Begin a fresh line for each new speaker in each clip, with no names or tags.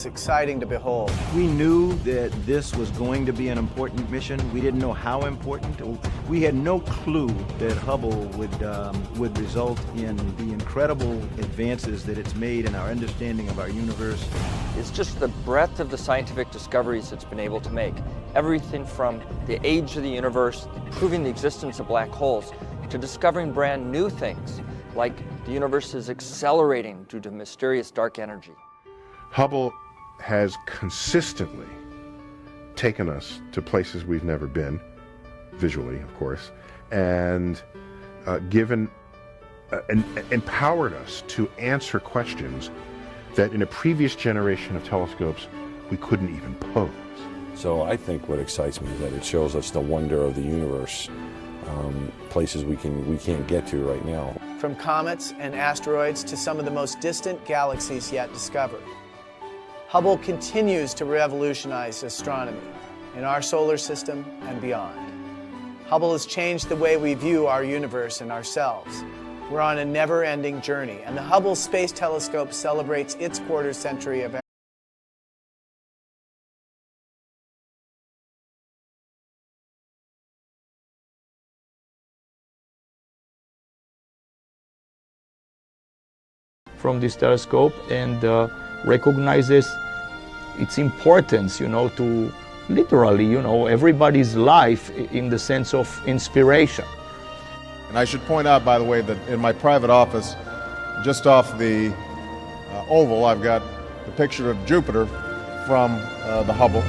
It's exciting to behold.
We knew that this was going to be an important mission. We didn't know how important. We had no clue that Hubble would result in the incredible advances that it's made in our understanding of our universe.
It's just the breadth of the scientific discoveries it's been able to make. Everything from the age of the universe, proving the existence of black holes, to discovering brand new things, like the universe is accelerating due to mysterious dark energy.
Hubble has consistently taken us to places we've never been, visually, of course, and empowered us to answer questions that in a previous generation of telescopes we couldn't even pose.
So I think what excites me is that it shows us the wonder of the universe, places we can't get to right now.
From comets and asteroids to some of the most distant galaxies yet discovered, Hubble continues to revolutionize astronomy in our solar system and beyond. Hubble has changed the way we view our universe and ourselves. We're on a never-ending journey, and the Hubble Space Telescope celebrates its quarter century of
from this telescope and recognizes its importance, to literally, everybody's life in the sense of inspiration.
And I should point out, by the way, that in my private office, just off the oval, I've got the picture of Jupiter from the Hubble.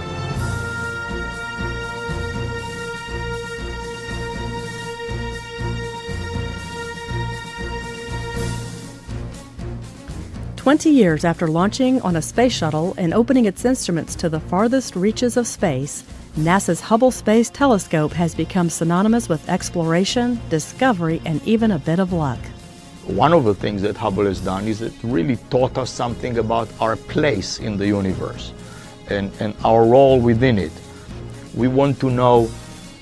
"20 years after launching on a space shuttle and opening its instruments to the farthest reaches of space, NASA's Hubble Space Telescope has become synonymous with exploration, discovery, and even a bit of luck.
One of the things that Hubble has done is it really taught us something about our place in the universe and our role within it. We want to know,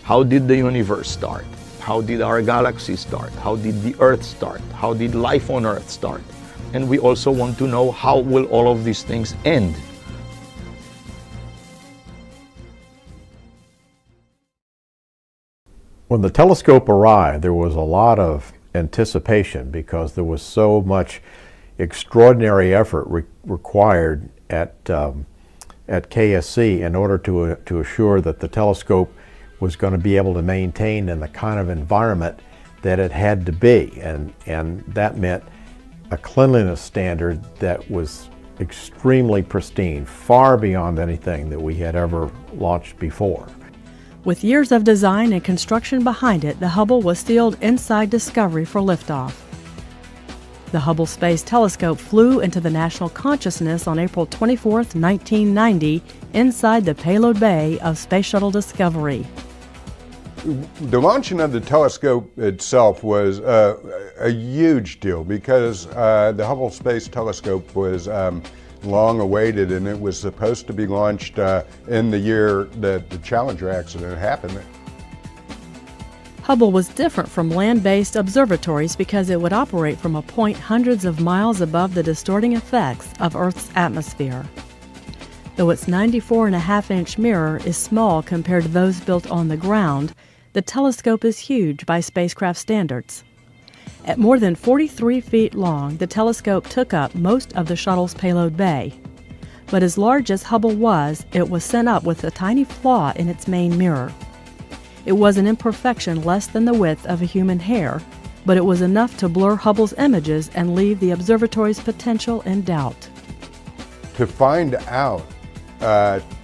how did the universe start? How did our galaxy start? How did the Earth start? How did life on Earth start? And we also want to know, how will all of these things end?
When the telescope arrived, there was a lot of anticipation because there was so much extraordinary effort required at KSC in order to assure that the telescope was going to be able to maintain in the kind of environment that it had to be, and that meant a cleanliness standard that was extremely pristine, far beyond anything that we had ever launched before.
With years of design and construction behind it, the Hubble was sealed inside Discovery for liftoff. The Hubble Space Telescope flew into the national consciousness on April 24, 1990, inside the payload bay of Space Shuttle Discovery.
The launching of the telescope itself was a huge deal because the Hubble Space Telescope was long awaited, and it was supposed to be launched in the year that the Challenger accident happened.
Hubble was different from land-based observatories because it would operate from a point hundreds of miles above the distorting effects of Earth's atmosphere. Though its 94.5-inch mirror is small compared to those built on the ground, the telescope is huge by spacecraft standards. At more than 43 feet long, the telescope took up most of the shuttle's payload bay. But as large as Hubble was, it was sent up with a tiny flaw in its main mirror. It was an imperfection less than the width of a human hair, but it was enough to blur Hubble's images and leave the observatory's potential in doubt.
To find out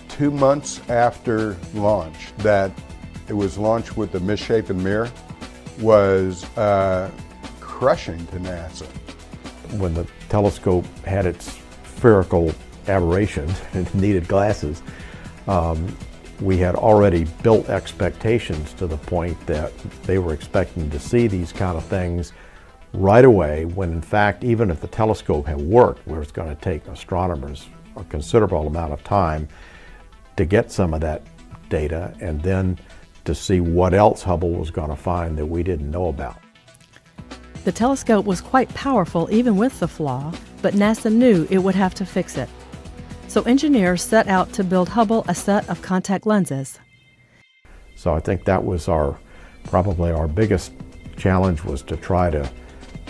2 months after launch that it was launched with a misshapen mirror was crushing to NASA.
When the telescope had its spherical aberration and needed glasses, we had already built expectations to the point that they were expecting to see these kind of things right away, when in fact, even if the telescope had worked, where it's going to take astronomers a considerable amount of time to get some of that data and then to see what else Hubble was going to find that we didn't know about.
The telescope was quite powerful even with the flaw, but NASA knew it would have to fix it. So engineers set out to build Hubble a set of contact lenses.
So I think that was probably our biggest challenge, was to try to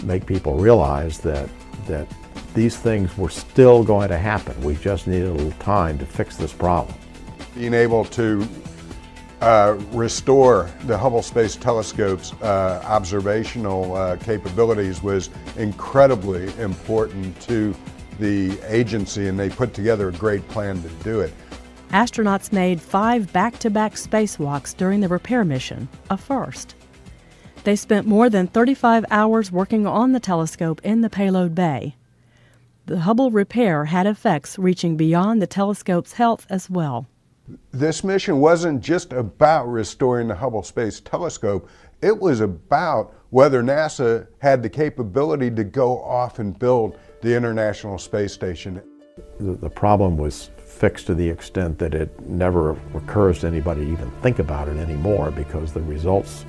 make people realize that these things were still going to happen. We just needed a little time to fix this problem.
Being able to restore the Hubble Space Telescope's observational capabilities was incredibly important to the agency, and they put together a great plan to do it.
Astronauts made 5 back-to-back spacewalks during the repair mission, a first. They spent more than 35 hours working on the telescope in the payload bay. The Hubble repair had effects reaching beyond the telescope's health as well.
This mission wasn't just about restoring the Hubble Space Telescope. It was about whether NASA had the capability to go off and build the International Space Station.
The problem was fixed to the extent that it never occurs to anybody to even think about it anymore, because the results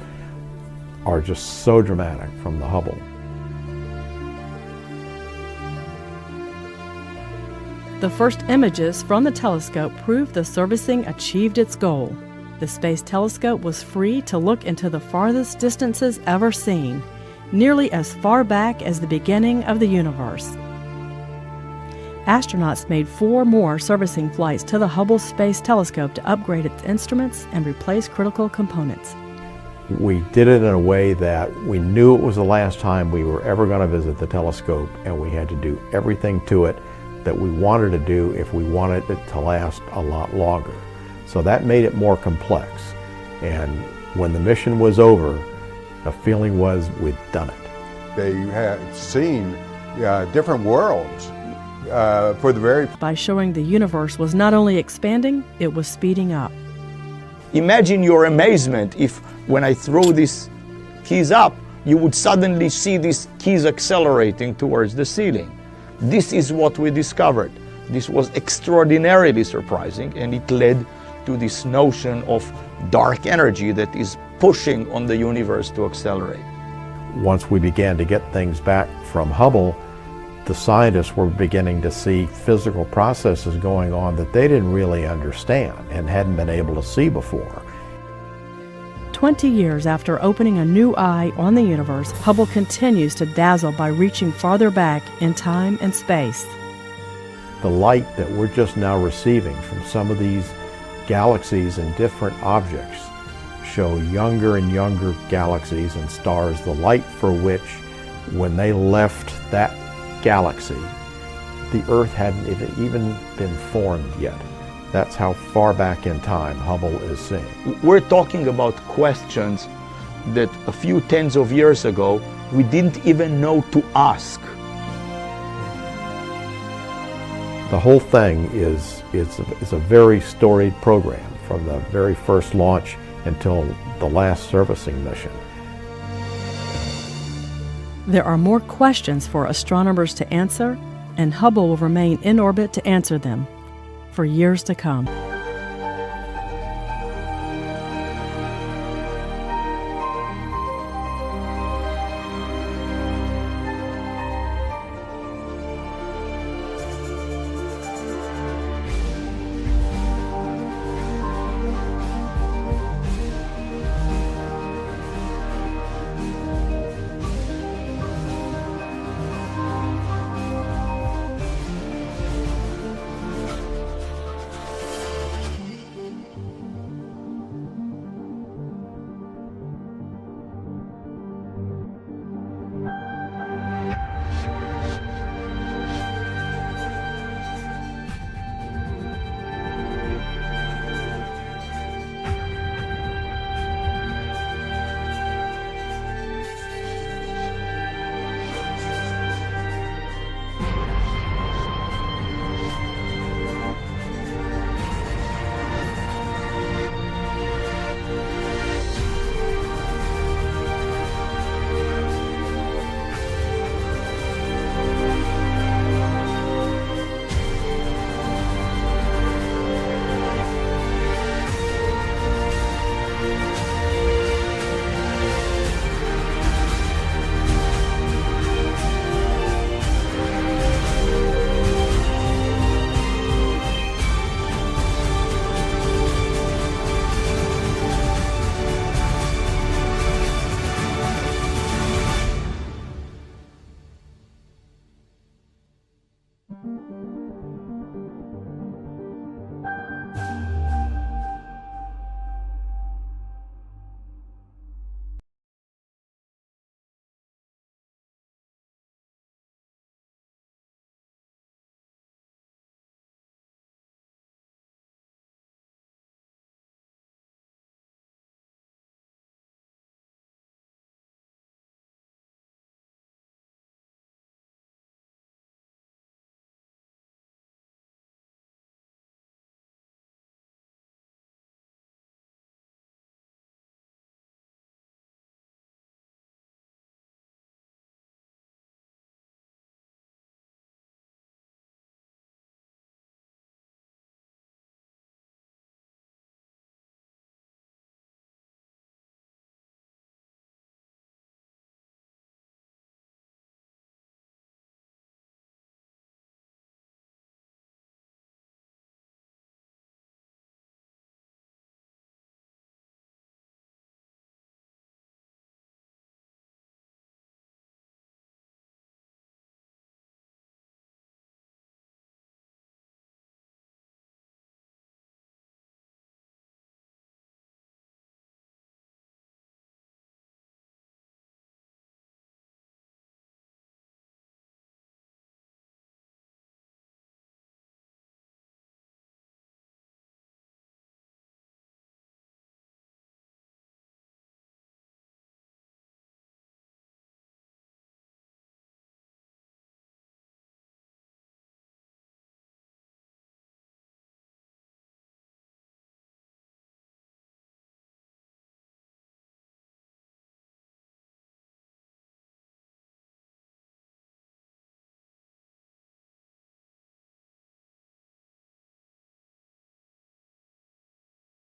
are just so dramatic from the Hubble.
The first images from the telescope proved the servicing achieved its goal. The Space Telescope was free to look into the farthest distances ever seen, nearly as far back as the beginning of the universe. Astronauts made 4 more servicing flights to the Hubble Space Telescope to upgrade its instruments and replace critical components.
We did it in a way that we knew it was the last time we were ever going to visit the telescope, and we had to do everything to it that we wanted to do if we wanted it to last a lot longer. So that made it more complex. And when the mission was over, the feeling was we'd done it.
They had seen different worlds for the very...
By showing the universe was not only expanding, it was speeding up.
Imagine your amazement if, when I throw these keys up, you would suddenly see these keys accelerating towards the ceiling. This is what we discovered. This was extraordinarily surprising, and it led to this notion of dark energy that is pushing on the universe to accelerate.
Once we began to get things back from Hubble, the scientists were beginning to see physical processes going on that they didn't really understand and hadn't been able to see before.
20 years after opening a new eye on the universe, Hubble continues to dazzle by reaching farther back in time and space.
The light that we're just now receiving from some of these galaxies and different objects show younger and younger galaxies and stars, the light for which, when they left that galaxy, the Earth hadn't even been formed yet. That's how far back in time Hubble is seeing.
We're talking about questions that a few tens of years ago we didn't even know to ask.
The whole thing is a very storied program, from the very first launch until the last servicing mission.
There are more questions for astronomers to answer, and Hubble will remain in orbit to answer them for years to come.